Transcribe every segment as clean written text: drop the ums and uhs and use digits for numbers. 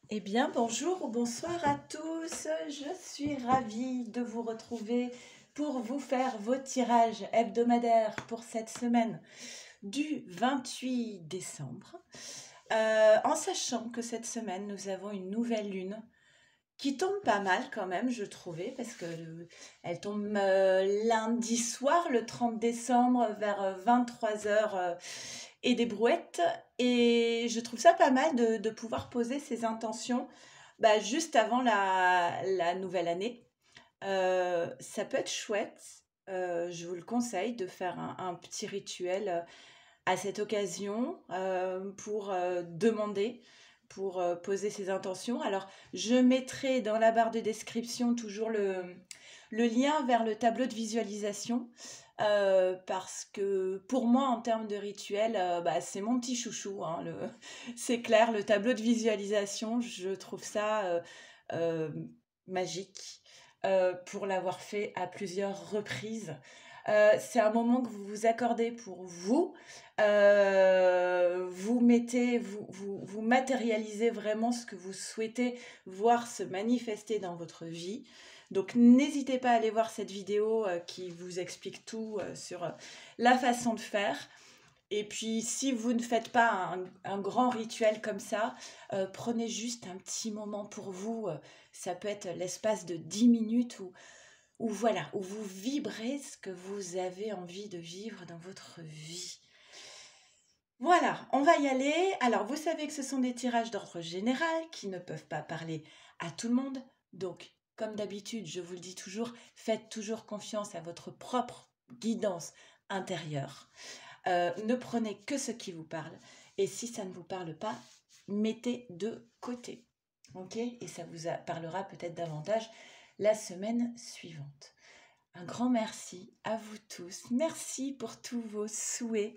Eh bien, bonjour ou bonsoir à tous. Je suis ravie de vous retrouver pour vous faire vos tirages hebdomadaires pour cette semaine du 28 décembre. En sachant que cette semaine, nous avons une nouvelle lune qui tombe pas mal quand même, je trouvais, parce que elle tombe lundi soir, le 30 décembre, vers 23 h et des brouettes. Et je trouve ça pas mal de pouvoir poser ses intentions juste avant la nouvelle année. Ça peut être chouette. Je vous le conseille de faire un petit rituel à cette occasion pour demander, pour poser ses intentions. Alors, je mettrai dans la barre de description toujours le lien vers le tableau de visualisation parce que pour moi, en termes de rituel, c'est mon petit chouchou, hein, c'est clair, le tableau de visualisation, je trouve ça euh, magique pour l'avoir fait à plusieurs reprises. C'est un moment que vous vous accordez pour vous. Vous mettez, vous matérialisez vraiment ce que vous souhaitez voir se manifester dans votre vie. Donc n'hésitez pas à aller voir cette vidéo qui vous explique tout sur la façon de faire. Et puis, si vous ne faites pas un grand rituel comme ça, prenez juste un petit moment pour vous. Ça peut être l'espace de 10 minutes où voilà, où vous vibrez ce que vous avez envie de vivre dans votre vie. Voilà, on va y aller. Alors, vous savez que ce sont des tirages d'ordre général qui ne peuvent pas parler à tout le monde. Donc, comme d'habitude, je vous le dis toujours, faites toujours confiance à votre propre guidance intérieure. Ne prenez que ce qui vous parle. Et si ça ne vous parle pas, mettez de côté. Ok? Et ça vous parlera peut-être davantage la semaine suivante. Un grand merci à vous tous. Merci pour tous vos souhaits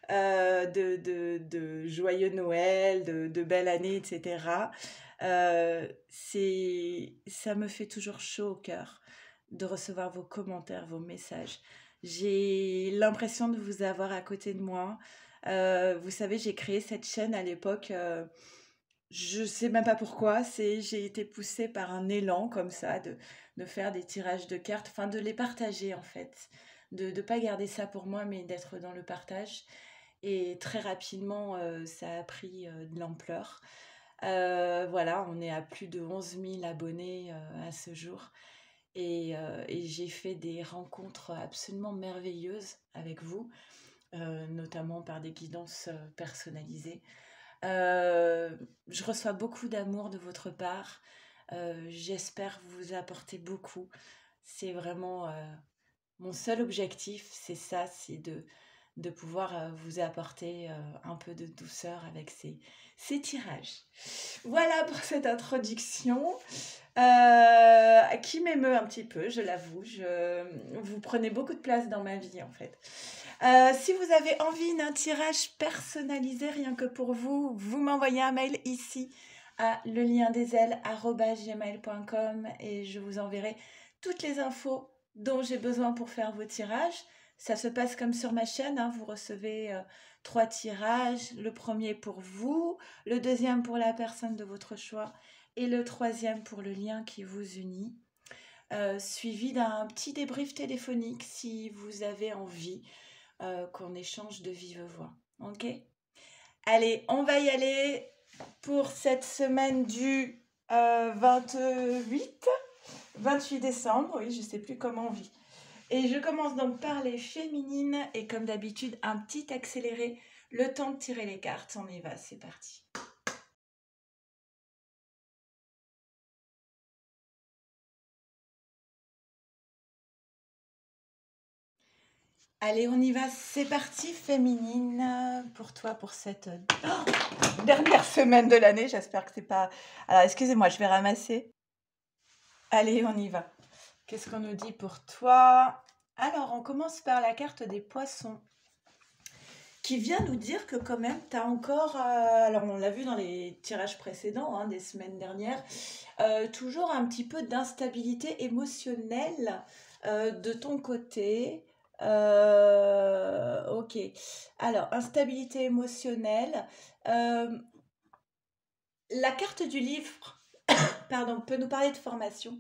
de joyeux Noël, de belle année, etc. Ça me fait toujours chaud au cœur de recevoir vos commentaires, vos messages. J'ai l'impression de vous avoir à côté de moi. Vous savez, j'ai créé cette chaîne à l'époque. Je sais même pas pourquoi. J'ai été poussée par un élan comme ça de faire des tirages de cartes, enfin de les partager en fait, de ne pas garder ça pour moi, mais d'être dans le partage. Et très rapidement, ça a pris de l'ampleur. Voilà, on est à plus de 11 000 abonnés à ce jour. Et j'ai fait des rencontres absolument merveilleuses avec vous, notamment par des guidances personnalisées. Je reçois beaucoup d'amour de votre part. J'espère vous apporter beaucoup. C'est vraiment mon seul objectif, c'est ça, c'est de pouvoir vous apporter un peu de douceur avec ces tirages. Voilà pour cette introduction qui m'émeut un petit peu, je l'avoue. Vous prenez beaucoup de place dans ma vie en fait. Si vous avez envie d'un tirage personnalisé rien que pour vous, vous m'envoyez un mail ici à leliendesailes@gmail.com et je vous enverrai toutes les infos dont j'ai besoin pour faire vos tirages. Ça se passe comme sur ma chaîne, hein, vous recevez 3 tirages, le premier pour vous, le deuxième pour la personne de votre choix et le troisième pour le lien qui vous unit, suivi d'un petit débrief téléphonique si vous avez envie qu'on échange de vive voix. Ok? Allez, on va y aller pour cette semaine du 28 décembre. Oui, je ne sais plus comment on vit. Et je commence donc par les féminines et comme d'habitude, un petit accéléré, le temps de tirer les cartes. On y va, c'est parti. Allez, on y va, c'est parti, féminine, pour toi, pour cette dernière semaine de l'année. J'espère que c'est pas... Alors, excusez-moi, je vais ramasser. Allez, on y va. Qu'est-ce qu'on nous dit pour toi? Alors, on commence par la carte des poissons, qui vient nous dire que quand même, tu as encore... alors, on l'a vu dans les tirages précédents, hein, des semaines dernières, toujours un petit peu d'instabilité émotionnelle de ton côté. Ok. Alors, instabilité émotionnelle. La carte du livre, pardon, peut nous parler de formation.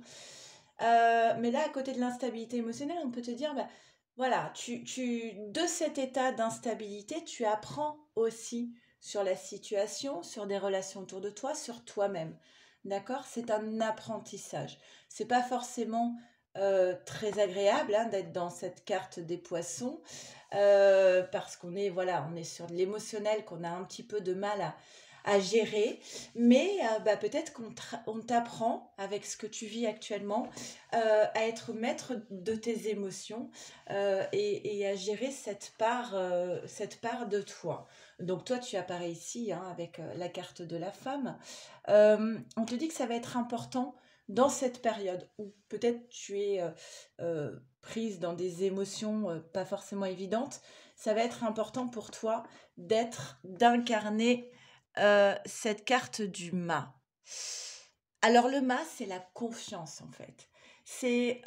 Mais là, à côté de l'instabilité émotionnelle, on peut te dire, bah, voilà, de cet état d'instabilité, tu apprends aussi sur la situation, sur des relations autour de toi, sur toi-même. D'accord? C'est un apprentissage. C'est pas forcément très agréable hein, d'être dans cette carte des poissons parce qu'on est, voilà, on est sur de l'émotionnel qu'on a un petit peu de mal à gérer. Mais bah, peut-être on t'apprend avec ce que tu vis actuellement à être maître de tes émotions et à gérer cette part de toi. Donc toi, tu apparais ici hein, avec la carte de la femme. On te dit que ça va être important dans cette période où peut-être tu es prise dans des émotions pas forcément évidentes. Ça va être important pour toi d'incarner cette carte du mât. Alors le mât, c'est la confiance en fait. C'est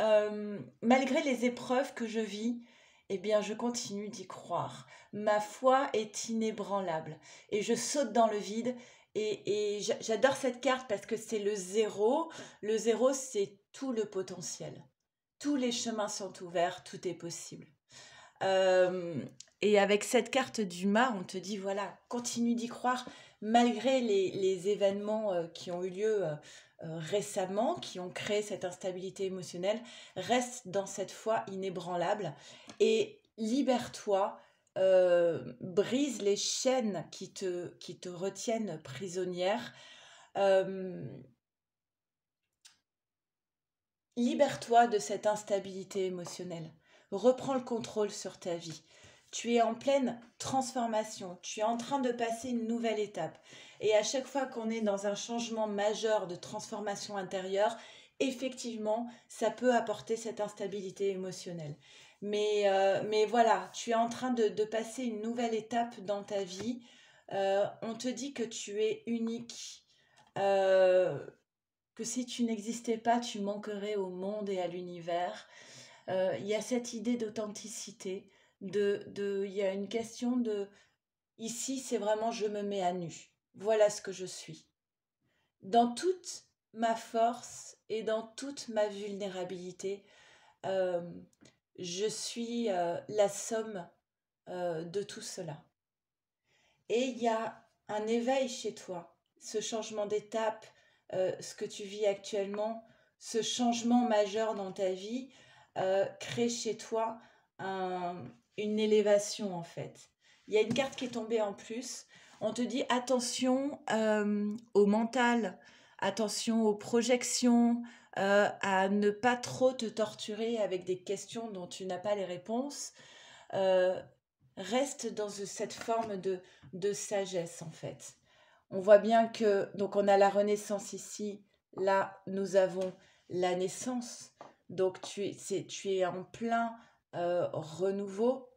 malgré les épreuves que je vis, eh bien je continue d'y croire. Ma foi est inébranlable et je saute dans le vide et j'adore cette carte parce que c'est le zéro. Le zéro, c'est tout le potentiel. Tous les chemins sont ouverts, tout est possible. Euh, et avec cette carte du mât, on te dit, voilà, continue d'y croire, malgré les événements qui ont eu lieu récemment, qui ont créé cette instabilité émotionnelle, reste dans cette foi inébranlable et libère-toi, brise les chaînes qui te retiennent prisonnière. Euh, Libère-toi de cette instabilité émotionnelle. Reprends le contrôle sur ta vie. Tu es en pleine transformation. Tu es en train de passer une nouvelle étape. Et à chaque fois qu'on est dans un changement majeur de transformation intérieure, effectivement, ça peut apporter cette instabilité émotionnelle. Mais voilà, tu es en train de passer une nouvelle étape dans ta vie. On te dit que tu es unique. Euh, que si tu n'existais pas, tu manquerais au monde et à l'univers. Il y a cette idée d'authenticité, il y a une question de, ici c'est vraiment je me mets à nu, voilà ce que je suis. Dans toute ma force et dans toute ma vulnérabilité, euh, je suis la somme de tout cela. Et il y a un éveil chez toi, ce changement d'étape, ce que tu vis actuellement, ce changement majeur dans ta vie, crée chez toi une élévation en fait. Il y a une carte qui est tombée en plus. On te dit attention au mental, attention aux projections, à ne pas trop te torturer avec des questions dont tu n'as pas les réponses. Euh, Reste dans cette forme de sagesse en fait. On voit bien que, donc on a la renaissance ici, là nous avons la naissance, donc tu es en plein renouveau.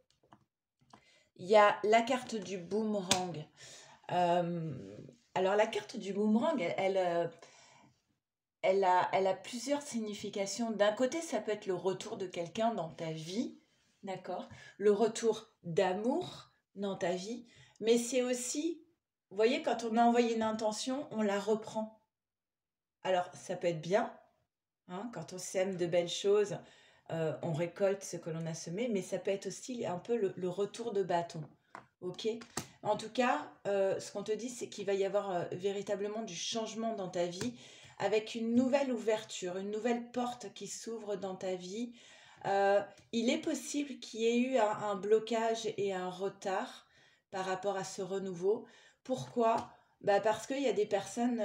Il y a la carte du boomerang. Euh, alors la carte du boomerang, elle a plusieurs significations. D'un côté, ça peut être le retour de quelqu'un dans ta vie, d'accord? Le retour d'amour dans ta vie, mais c'est aussi, vous voyez, quand on a envoyé une intention, on la reprend. Alors, ça peut être bien, hein, quand on sème de belles choses, on récolte ce que l'on a semé, mais ça peut être aussi un peu le retour de bâton, ok? En tout cas, ce qu'on te dit, c'est qu'il va y avoir véritablement du changement dans ta vie avec une nouvelle ouverture, une nouvelle porte qui s'ouvre dans ta vie. Euh, il est possible qu'il y ait eu un blocage et un retard par rapport à ce renouveau. Pourquoi? Bah parce qu'il y a des personnes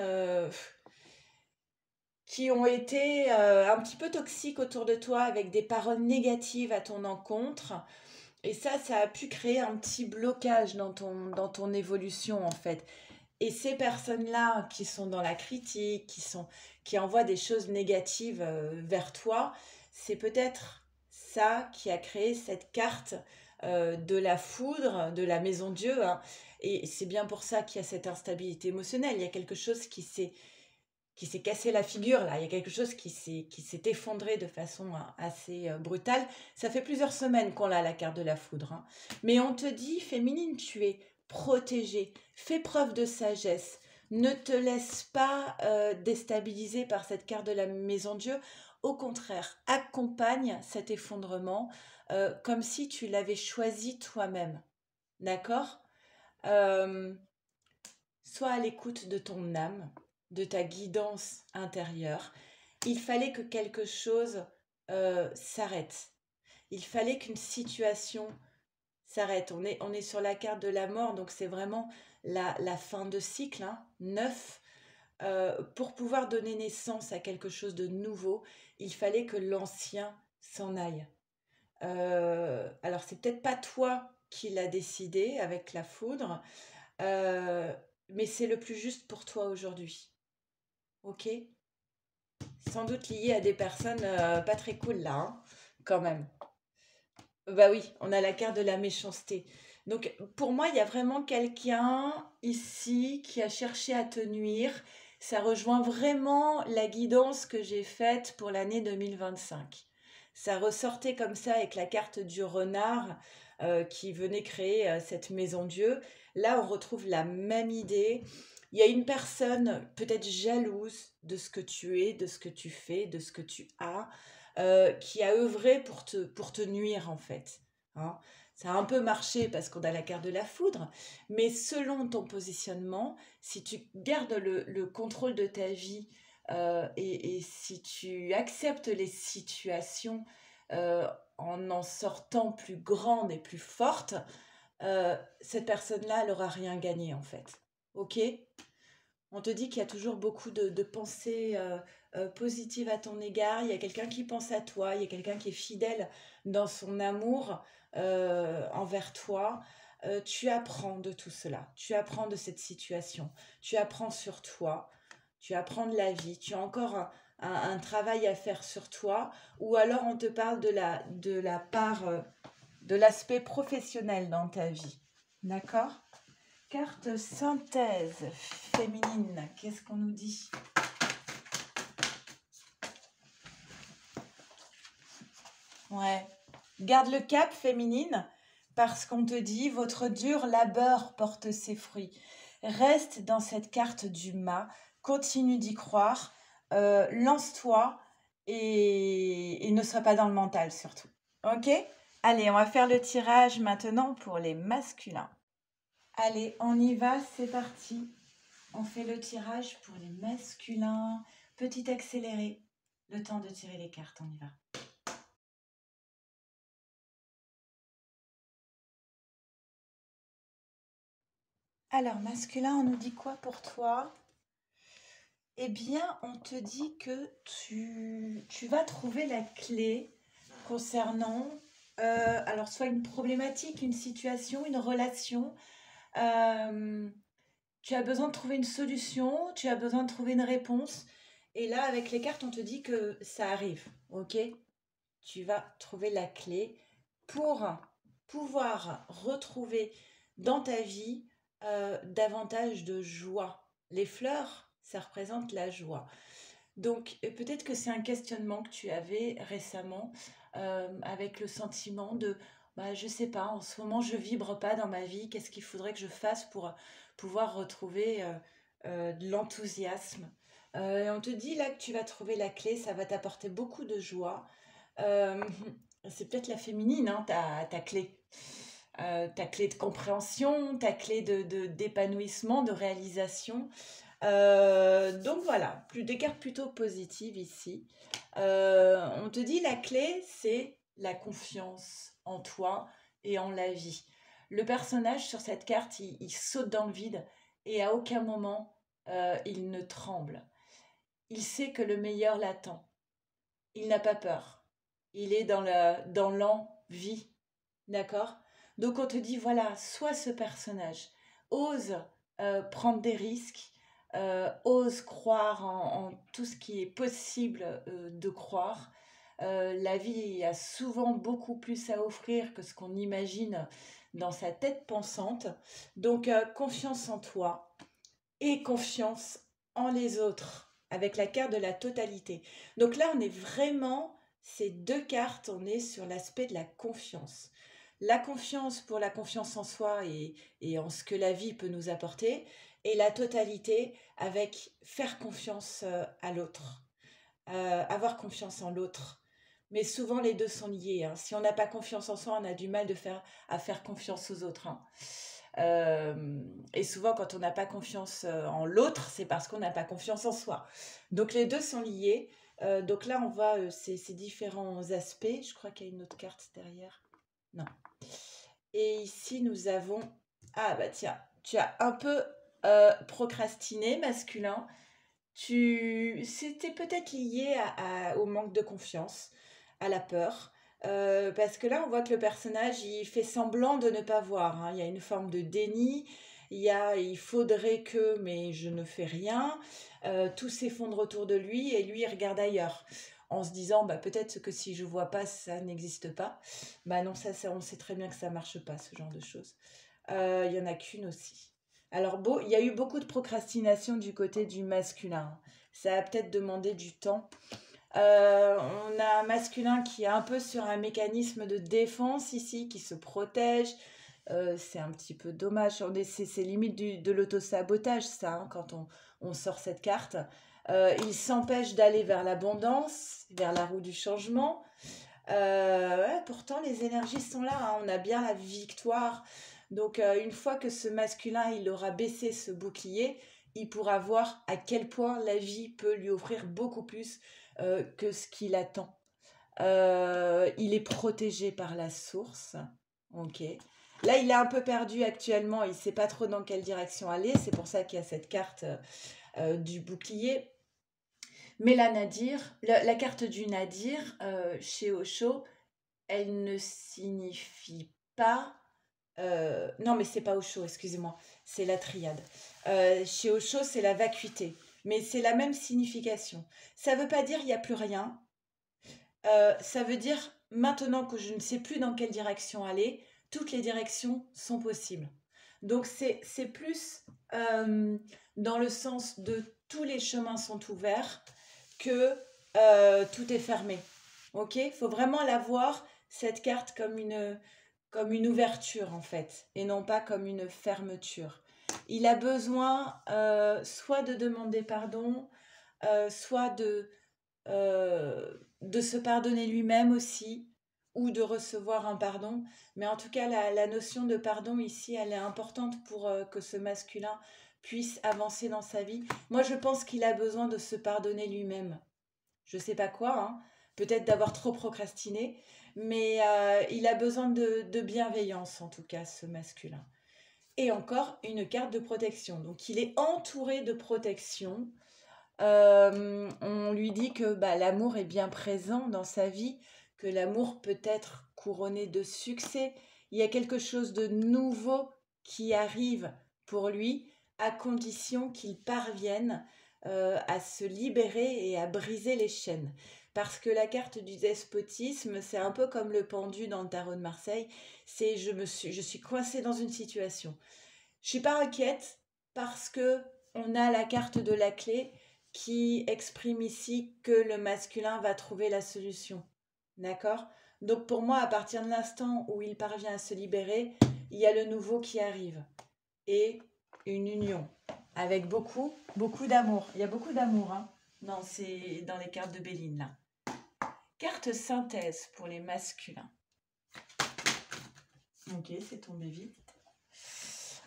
qui ont été un petit peu toxiques autour de toi avec des paroles négatives à ton encontre. Et ça a pu créer un petit blocage dans ton évolution en fait. Et ces personnes-là qui sont dans la critique, qui envoient des choses négatives vers toi, c'est peut-être ça qui a créé cette carte de la foudre, de la maison Dieu, hein. Et c'est bien pour ça qu'il y a cette instabilité émotionnelle. Il y a quelque chose qui s'est cassé la figure là, il y a quelque chose qui s'est effondré de façon assez brutale. Ça fait plusieurs semaines qu'on a la carte de la foudre, hein. Mais on te dit, féminine, tu es protégée, fais preuve de sagesse, Ne te laisse pas déstabiliser par cette carte de la maison de Dieu. Au contraire, accompagne cet effondrement comme si tu l'avais choisi toi-même. D'accord? Euh, Sois à l'écoute de ton âme, de ta guidance intérieure. Il fallait que quelque chose s'arrête. Il fallait qu'une situation s'arrête. On est sur la carte de la mort, donc c'est vraiment la fin de cycle, hein, neuf. Pour pouvoir donner naissance à quelque chose de nouveau, il fallait que l'ancien s'en aille. Alors, c'est peut-être pas toi qui l'as décidé avec la foudre, euh, mais c'est le plus juste pour toi aujourd'hui. Ok? Sans doute lié à des personnes pas très cool là, hein, quand même. Bah oui, on a la carte de la méchanceté. Donc pour moi, il y a vraiment quelqu'un ici qui a cherché à te nuire. Ça rejoint vraiment la guidance que j'ai faite pour l'année 2025. Ça ressortait comme ça avec la carte du renard qui venait créer cette maison Dieu. Là, on retrouve la même idée. Il y a une personne peut-être jalouse de ce que tu es, de ce que tu fais, de ce que tu as qui a œuvré pour te nuire en fait. Hein. Ça a un peu marché parce qu'on a la carte de la foudre, mais selon ton positionnement, si tu gardes le contrôle de ta vie et si tu acceptes les situations en sortant plus grande et plus forte, cette personne-là, elle n'aura rien gagné en fait. Ok? On te dit qu'il y a toujours beaucoup de pensées positives à ton égard. Il y a quelqu'un qui pense à toi. Il y a quelqu'un qui est fidèle dans son amour envers toi. Tu apprends de tout cela. Tu apprends de cette situation. Tu apprends sur toi. Tu apprends de la vie. Tu as encore un travail à faire sur toi. Ou alors on te parle de la part, de l'aspect professionnel dans ta vie. D'accord? Carte synthèse féminine, qu'est-ce qu'on nous dit? Ouais. Garde le cap féminine parce qu'on te dit votre dur labeur porte ses fruits. Reste dans cette carte du mât, continue d'y croire, lance-toi et ne sois pas dans le mental surtout. Ok? Allez, on va faire le tirage maintenant pour les masculins. Allez, on y va, c'est parti. On fait le tirage pour les masculins. Petit accéléré. Le temps de tirer les cartes, on y va. Alors, masculin, on nous dit quoi pour toi? Eh bien, on te dit que tu vas trouver la clé concernant, alors soit une problématique, une situation, une relation. Euh, Tu as besoin de trouver une solution, tu as besoin de trouver une réponse. Et là, avec les cartes, on te dit que ça arrive, ok? Tu vas trouver la clé pour pouvoir retrouver dans ta vie davantage de joie. Les fleurs, ça représente la joie. Donc peut-être que c'est un questionnement que tu avais récemment avec le sentiment de, bah, je sais pas, en ce moment je vibre pas dans ma vie, qu'est-ce qu'il faudrait que je fasse pour pouvoir retrouver de l'enthousiasme. Et on te dit là que tu vas trouver la clé, ça va t'apporter beaucoup de joie. Euh, c'est peut-être la féminine, hein, ta clé. Ta clé de compréhension, ta clé d'épanouissement, de réalisation. Donc voilà, plus des cartes plutôt positives ici. On te dit la clé, c'est la confiance en toi et en la vie. Le personnage sur cette carte, il saute dans le vide et à aucun moment il ne tremble. Il sait que le meilleur l'attend. Il n'a pas peur. Il est dans l'envie. D'accord? Donc on te dit, voilà, sois ce personnage. Ose prendre des risques. Ose croire en tout ce qui est possible de croire. La vie a souvent beaucoup plus à offrir que ce qu'on imagine dans sa tête pensante. Donc confiance en toi et confiance en les autres avec la carte de la totalité. Donc là, on est vraiment, ces deux cartes, on est sur l'aspect de la confiance. La confiance pour la confiance en soi et en ce que la vie peut nous apporter, et la totalité avec faire confiance à l'autre, avoir confiance en l'autre. Mais souvent, les deux sont liés, hein. Si on n'a pas confiance en soi, on a du mal à faire confiance aux autres, hein. Et souvent, quand on n'a pas confiance en l'autre, c'est parce qu'on n'a pas confiance en soi. Donc, les deux sont liés. Donc là, on voit ces différents aspects. Je crois qu'il y a une autre carte derrière. Non. Et ici, nous avons... Ah bah tiens, tu as un peu procrastiné, masculin. C'était peut-être lié au manque de confiance, à la peur. Parce que là, on voit que le personnage, il fait semblant de ne pas voir, hein. Il y a une forme de déni. Il faudrait que, mais je ne fais rien. Tout s'effondre autour de lui et lui, il regarde ailleurs. En se disant, bah, peut-être que si je vois pas, ça n'existe pas. Bah non, on sait très bien que ça marche pas, ce genre de choses. Il y en a qu'une aussi. Alors, il y a eu beaucoup de procrastination du côté du masculin. Ça a peut-être demandé du temps. On a un masculin qui est un peu sur un mécanisme de défense ici, qui se protège. C'est un petit peu dommage. C'est limite de l'auto-sabotage, ça, hein, quand on sort cette carte. Il s'empêche d'aller vers l'abondance, vers la roue du changement. Ouais, pourtant, les énergies sont là, hein. On a bien la victoire. Donc, une fois que ce masculin, il aura baissé ce bouclier, il pourra voir à quel point la vie peut lui offrir beaucoup plus que ce qu'il attend. Il est protégé par la source. Ok. Là, il est un peu perdu actuellement. Il ne sait pas trop dans quelle direction aller. C'est pour ça qu'il y a cette carte du bouclier. Mais la Nadir, la carte du Nadir chez Osho, elle ne signifie pas. Non, mais c'est pas Osho, excusez-moi. C'est la triade. Chez Osho, c'est la vacuité. Mais c'est la même signification. Ça ne veut pas dire il n'y a plus rien. Ça veut dire maintenant que je ne sais plus dans quelle direction aller, toutes les directions sont possibles. Donc c'est plus dans le sens de tous les chemins sont ouverts que tout est fermé. Ok? Il faut vraiment la voir, cette carte, comme une ouverture en fait, et non pas comme une fermeture. Il a besoin soit de demander pardon, soit de se pardonner lui-même aussi, ou de recevoir un pardon. Mais en tout cas, la notion de pardon ici, elle est importante pour que ce masculin puisse avancer dans sa vie. Moi, je pense qu'il a besoin de se pardonner lui-même. Je sais pas quoi, hein. Peut-être d'avoir trop procrastiné, mais il a besoin de bienveillance, en tout cas, ce masculin. Et encore une carte de protection. Donc, il est entouré de protection. On lui dit que bah, l'amour est bien présent dans sa vie, que l'amour peut être couronné de succès. Il y a quelque chose de nouveau qui arrive pour lui, à condition qu'il parvienne à se libérer et à briser les chaînes. Parce que la carte du despotisme, c'est un peu comme le pendu dans le tarot de Marseille. C'est je suis coincée dans une situation. Je suis pas inquiète parce que on a la carte de la clé qui exprime ici que le masculin va trouver la solution. D'accord? Donc pour moi, à partir de l'instant où il parvient à se libérer, il y a le nouveau qui arrive. Et une union. Avec beaucoup, beaucoup d'amour. Il y a beaucoup d'amour, hein? Non, c'est dans les cartes de Béline, là. Carte synthèse pour les masculins. Ok, c'est tombé vite.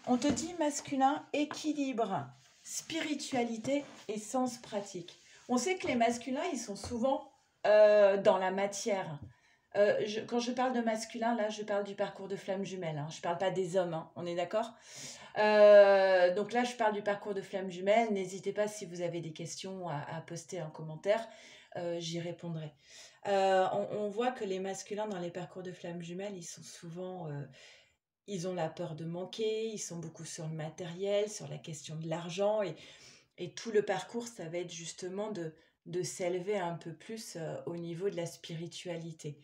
On te dit masculin, équilibre, spiritualité et sens pratique. On sait que les masculins, ils sont souvent dans la matière. Quand je parle de masculin, là, je parle du parcours de flamme jumelle, hein. Je ne parle pas des hommes, hein. On est d'accord? Donc là, je parle du parcours de flamme jumelle. N'hésitez pas si vous avez des questions à poster en commentaire. J'y répondrai. On voit que les masculins dans les parcours de flamme jumelle, ils sont souvent... ils ont la peur de manquer, ils sont beaucoup sur le matériel, sur la question de l'argent et tout le parcours, ça va être justement de s'élever un peu plus au niveau de la spiritualité.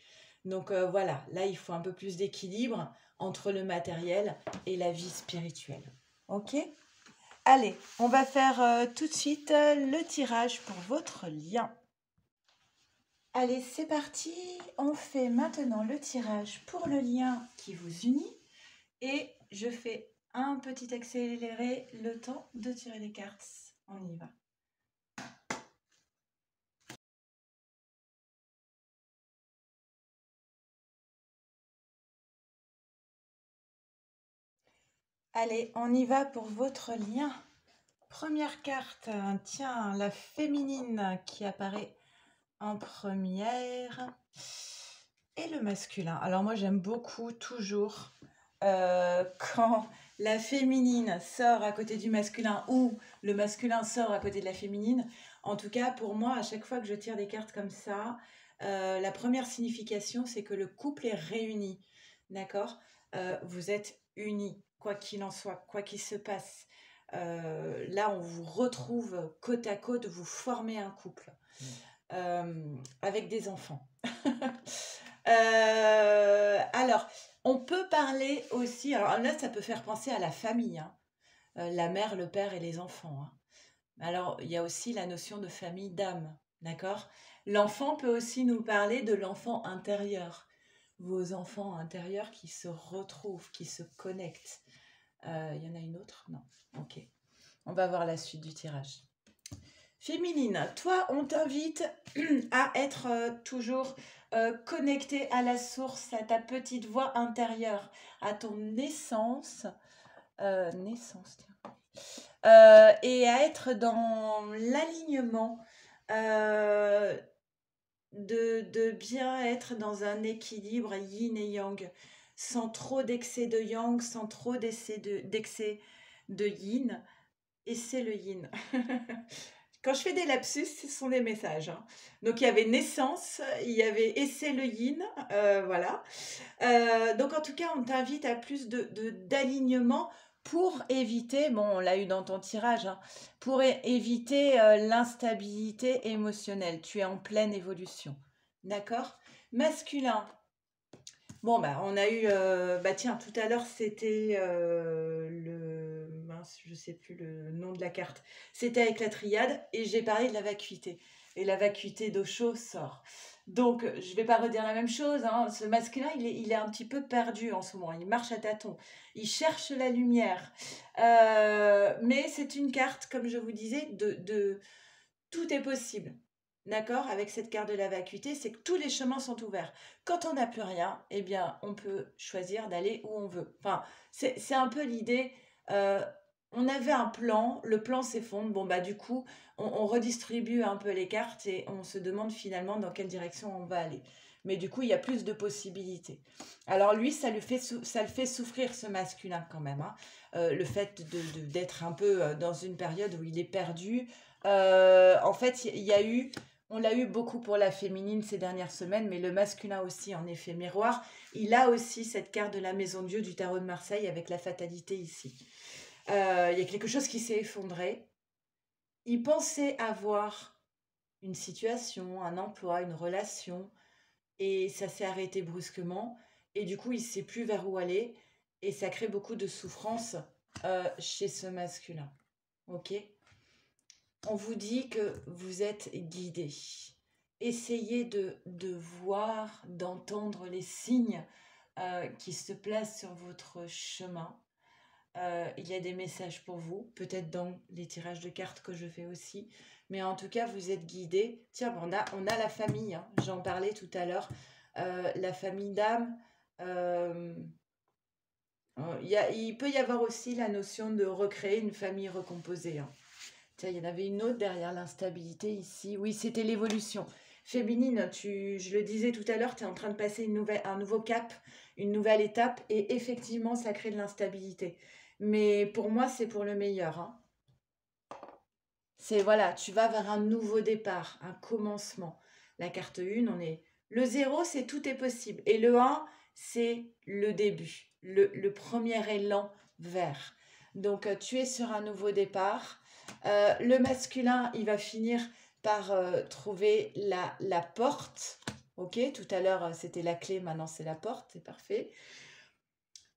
Donc voilà, là il faut un peu plus d'équilibre entre le matériel et la vie spirituelle. Ok? Allez, on va faire tout de suite le tirage pour votre lien. Allez, c'est parti. On fait maintenant le tirage pour le lien qui vous unit. Et je fais un petit accéléré, le temps de tirer les cartes. On y va. Allez, on y va pour votre lien. Première carte, tiens, la féminine qui apparaît en première. Et le masculin. Alors moi j'aime beaucoup toujours quand la féminine sort à côté du masculin ou le masculin sort à côté de la féminine. En tout cas pour moi, à chaque fois que je tire des cartes comme ça, la première signification c'est que le couple est réuni. D'accord. Vous êtes unis, quoi qu'il en soit, quoi qu'il se passe. Là on vous retrouve côte à côte, vous formez un couple. Avec des enfants. Alors, on peut parler aussi, alors là, ça peut faire penser à la famille, hein. La mère, le père et les enfants, hein. Alors, il y a aussi la notion de famille d'âme, d'accord? L'enfant peut aussi nous parler de l'enfant intérieur, vos enfants intérieurs qui se retrouvent, qui se connectent. Il y en a une autre? Non. Ok. On va voir la suite du tirage. Féminine, toi, on t'invite à être toujours connecté à la source, à ta petite voix intérieure, à ton essence, et à être dans l'alignement de bien être dans un équilibre yin et yang, sans trop d'excès de yang, sans trop d'excès de yin, et c'est le yin. Quand je fais des lapsus, ce sont des messages, hein. Donc il y avait naissance, il y avait essai le yin, voilà. Donc en tout cas, on t'invite à plus d'alignement pour éviter, bon, on l'a eu dans ton tirage, hein, pour éviter l'instabilité émotionnelle. Tu es en pleine évolution, d'accord? Masculin. Bon, bah, on a eu, bah tiens, tout à l'heure, c'était mince, je sais plus le nom de la carte. C'était avec la triade et j'ai parlé de la vacuité. Et la vacuité d'Osho sort. Donc, je vais pas redire la même chose, hein. Ce masculin, il est un petit peu perdu en ce moment. Il marche à tâtons. Il cherche la lumière. Mais c'est une carte, comme je vous disais, tout est possible. D'accord? Avec cette carte de la vacuité, c'est que tous les chemins sont ouverts. Quand on n'a plus rien, eh bien, on peut choisir d'aller où on veut. Enfin, c'est un peu l'idée. On avait un plan, le plan s'effondre. Bon, bah, du coup, on redistribue un peu les cartes et on se demande finalement dans quelle direction on va aller. Mais du coup, il y a plus de possibilités. Alors, lui, ça le fait souffrir, ce masculin, quand même, hein. Le fait d'être un peu dans une période où il est perdu. En fait, il y a eu on l'a eu beaucoup pour la féminine ces dernières semaines, mais le masculin aussi, en effet miroir. Il a aussi cette carte de la Maison Dieu du tarot de Marseille avec la fatalité ici. Il y a quelque chose qui s'est effondré. Il pensait avoir une situation, un emploi, une relation, et ça s'est arrêté brusquement. Et du coup, il ne sait plus vers où aller, et ça crée beaucoup de souffrance chez ce masculin. Ok? On vous dit que vous êtes guidé. Essayez de voir, d'entendre les signes qui se placent sur votre chemin. Il y a des messages pour vous, peut-être dans les tirages de cartes que je fais aussi. Mais en tout cas, vous êtes guidé. Tiens, on a la famille, hein, j'en parlais tout à l'heure. La famille d'âme. Il peut y avoir aussi la notion de recréer une famille recomposée, hein. Tiens, il y en avait une autre derrière l'instabilité ici. Oui, c'était l'évolution. Féminine, je le disais tout à l'heure, tu es en train de passer un nouveau cap, une nouvelle étape, et effectivement, ça crée de l'instabilité. Mais pour moi, c'est pour le meilleur, hein. C'est voilà, tu vas vers un nouveau départ, un commencement. La carte 1, on est. Le 0, c'est tout est possible. Et le 1, c'est le début, le premier élan vers. Donc, tu es sur un nouveau départ. Le masculin, il va finir par trouver la porte. Ok, tout à l'heure, c'était la clé, maintenant c'est la porte, c'est parfait.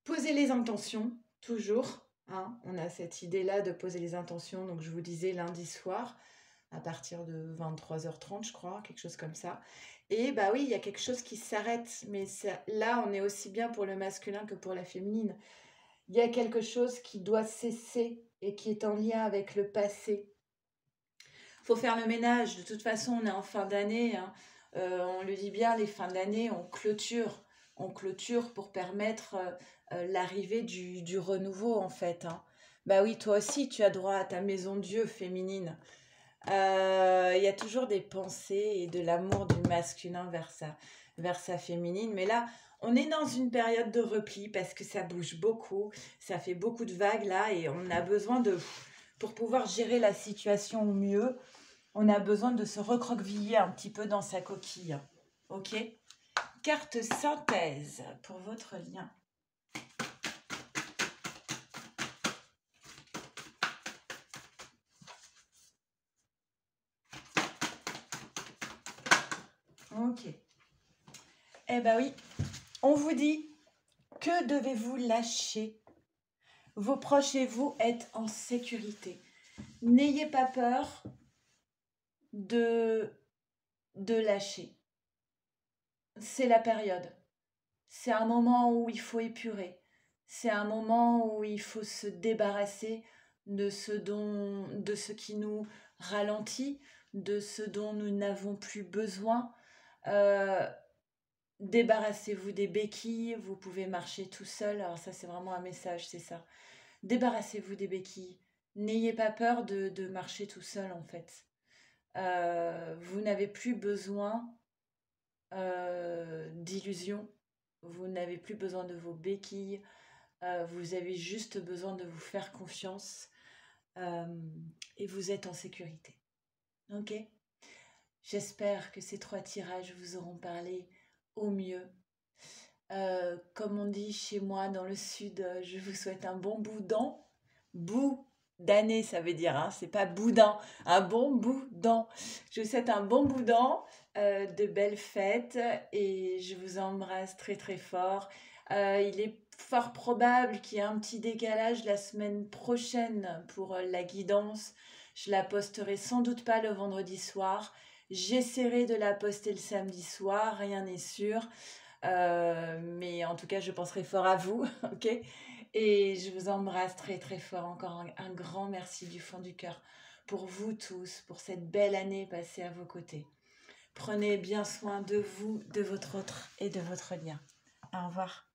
Poser les intentions, toujours, hein. On a cette idée-là de poser les intentions. Donc, je vous disais lundi soir, à partir de 23h30, je crois, quelque chose comme ça. Et bah oui, il y a quelque chose qui s'arrête. Mais là, on est aussi bien pour le masculin que pour la féminine. Il y a quelque chose qui doit cesser et qui est en lien avec le passé. Faut faire le ménage. De toute façon, on est en fin d'année, hein. On le dit bien, les fins d'année, on clôture. On clôture pour permettre l'arrivée du renouveau, en fait, hein. Bah oui, toi aussi, tu as droit à ta maison Dieu féminine. Il y a toujours des pensées et de l'amour du masculin vers sa féminine. Mais là, on est dans une période de repli parce que ça bouge beaucoup, ça fait beaucoup de vagues là et on a besoin de, pour pouvoir gérer la situation au mieux, on a besoin de se recroqueviller un petit peu dans sa coquille. Ok? Carte synthèse pour votre lien. Ok. Eh ben oui, on vous dit, que devez-vous lâcher? Vos proches et vous êtes en sécurité. N'ayez pas peur de, de lâcher. C'est la période. C'est un moment où il faut épurer. C'est un moment où il faut se débarrasser de de ce qui nous ralentit, de ce dont nous n'avons plus besoin. Euh, Débarrassez-vous des béquilles. Vous pouvez marcher tout seul. Alors ça, c'est vraiment un message, c'est ça. Débarrassez-vous des béquilles. N'ayez pas peur de marcher tout seul, en fait. Vous n'avez plus besoin d'illusions. Vous n'avez plus besoin de vos béquilles. Vous avez juste besoin de vous faire confiance. euh, et vous êtes en sécurité. Ok? J'espère que ces 3 tirages vous auront parlé au mieux. Comme on dit chez moi dans le sud, je vous souhaite un bon boudin. Bout d'année, ça veut dire, hein, c'est pas boudin, un bon boudin. Je vous souhaite un bon boudin, de belles fêtes et je vous embrasse très très fort. Il est fort probable qu'il y ait un petit décalage la semaine prochaine pour la guidance. Je la posterai sans doute pas le vendredi soir. J'essaierai de la poster le samedi soir, rien n'est sûr. Mais en tout cas, je penserai fort à vous, ok? Et je vous embrasse très très fort. Encore un grand merci du fond du cœur pour vous tous, pour cette belle année passée à vos côtés. Prenez bien soin de vous, de votre autre et de votre lien. Au revoir.